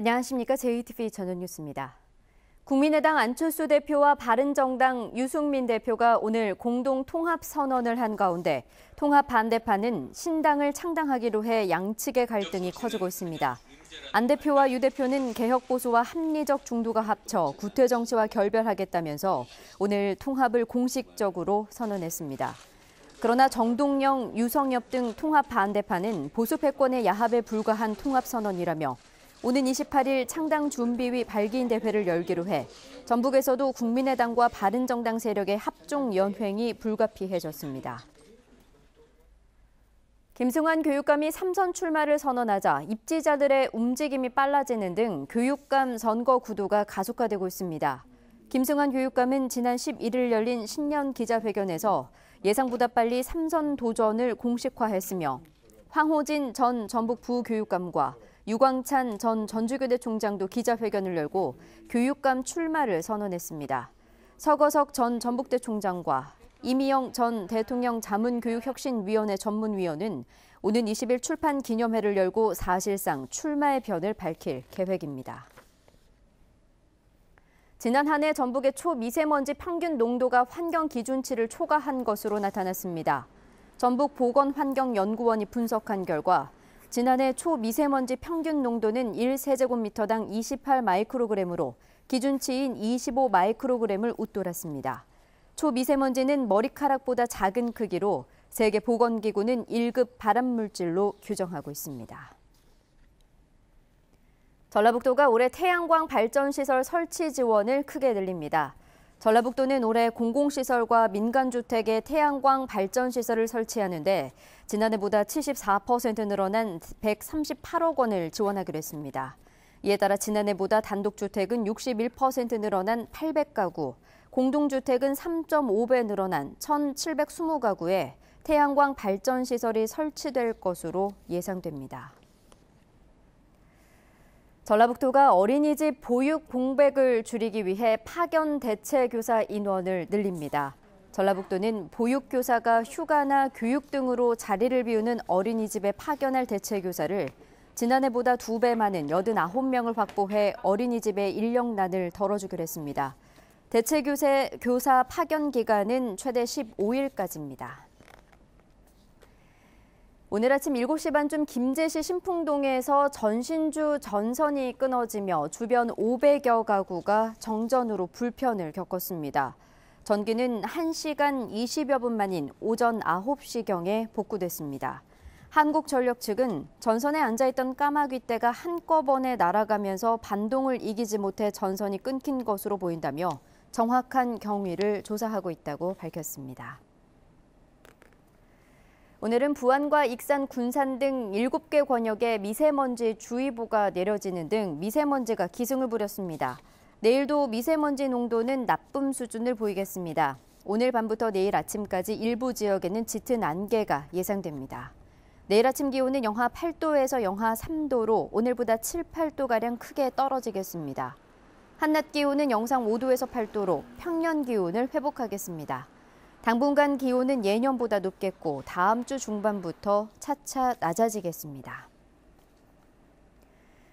안녕하십니까. JTV 저녁 뉴스입니다. 국민의당 안철수 대표와 바른정당 유승민 대표가 오늘 공동 통합 선언을 한 가운데 통합 반대파는 신당을 창당하기로 해 양측의 갈등이 커지고 있습니다. 안 대표와 유 대표는 개혁보수와 합리적 중도가 합쳐 구태정치와 결별하겠다면서 오늘 통합을 공식적으로 선언했습니다. 그러나 정동영, 유성엽 등 통합 반대파는 보수 패권의 야합에 불과한 통합 선언이라며 오는 28일 창당 준비위 발기인 대회를 열기로 해 전북에서도 국민의당과 바른정당 세력의 합종 연횡이 불가피해졌습니다. 김승환 교육감이 3선 출마를 선언하자 입지자들의 움직임이 빨라지는 등 교육감 선거 구도가 가속화되고 있습니다. 김승환 교육감은 지난 11일 열린 신년 기자회견에서 예상보다 빨리 3선 도전을 공식화했으며 황호진 전 전북 부교육감과 유광찬 전 전주교대 총장도 기자회견을 열고 교육감 출마를 선언했습니다. 서거석 전 전북대 총장과 이미영 전 대통령 자문교육혁신위원회 전문위원은 오는 20일 출판 기념회를 열고 사실상 출마의 변을 밝힐 계획입니다. 지난 한 해 전북의 초미세먼지 평균 농도가 환경 기준치를 초과한 것으로 나타났습니다. 전북보건환경연구원이 분석한 결과 지난해 초미세먼지 평균 농도는 1세제곱미터당 28 마이크로그램으로 기준치인 25 마이크로그램을 웃돌았습니다. 초미세먼지는 머리카락보다 작은 크기로 세계보건기구는 1급 발암물질로 규정하고 있습니다. 전라북도가 올해 태양광 발전시설 설치 지원을 크게 늘립니다. 전라북도는 올해 공공시설과 민간주택에 태양광 발전시설을 설치하는데 지난해보다 74% 늘어난 138억 원을 지원하기로 했습니다. 이에 따라 지난해보다 단독주택은 61% 늘어난 800가구, 공동주택은 3.5배 늘어난 1,720가구에 태양광 발전시설이 설치될 것으로 예상됩니다. 전라북도가 어린이집 보육 공백을 줄이기 위해 파견 대체교사 인원을 늘립니다. 전라북도는 보육교사가 휴가나 교육 등으로 자리를 비우는 어린이집에 파견할 대체교사를 지난해보다 2배 많은 89명을 확보해 어린이집의 인력난을 덜어주기로 했습니다. 대체교사 파견 기간은 최대 15일까지입니다. 오늘 아침 7시 반쯤 김제시 신풍동에서 전신주 전선이 끊어지며 주변 500여 가구가 정전으로 불편을 겪었습니다. 전기는 1시간 20여 분 만인 오전 9시경에 복구됐습니다. 한국전력 측은 전선에 앉아있던 까마귀떼가 한꺼번에 날아가면서 반동을 이기지 못해 전선이 끊긴 것으로 보인다며 정확한 경위를 조사하고 있다고 밝혔습니다. 오늘은 부안과 익산, 군산 등 7개 권역에 미세먼지 주의보가 내려지는 등 미세먼지가 기승을 부렸습니다. 내일도 미세먼지 농도는 나쁨 수준을 보이겠습니다. 오늘 밤부터 내일 아침까지 일부 지역에는 짙은 안개가 예상됩니다. 내일 아침 기온은 영하 8도에서 영하 3도로 오늘보다 7, 8도가량 크게 떨어지겠습니다. 한낮 기온은 영상 5도에서 8도로 평년 기온을 회복하겠습니다. 당분간 기온은 예년보다 높겠고 다음 주 중반부터 차차 낮아지겠습니다.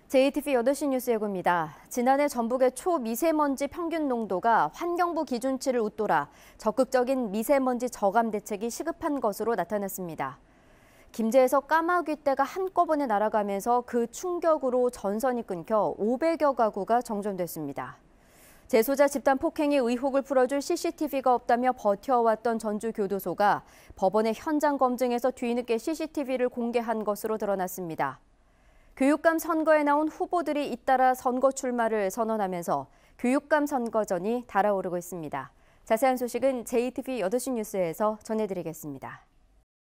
JTV 8시 뉴스 예고입니다. 지난해 전북의 초미세먼지 평균 농도가 환경부 기준치를 웃돌아 적극적인 미세먼지 저감 대책이 시급한 것으로 나타났습니다. 김제에서 까마귀떼가 한꺼번에 날아가면서 그 충격으로 전선이 끊겨 500여 가구가 정전됐습니다. 재소자 집단 폭행의 의혹을 풀어줄 CCTV가 없다며 버텨왔던 전주교도소가 법원의 현장 검증에서 뒤늦게 CCTV를 공개한 것으로 드러났습니다. 교육감 선거에 나온 후보들이 잇따라 선거 출마를 선언하면서 교육감 선거전이 달아오르고 있습니다. 자세한 소식은 JTV 8시 뉴스에서 전해드리겠습니다.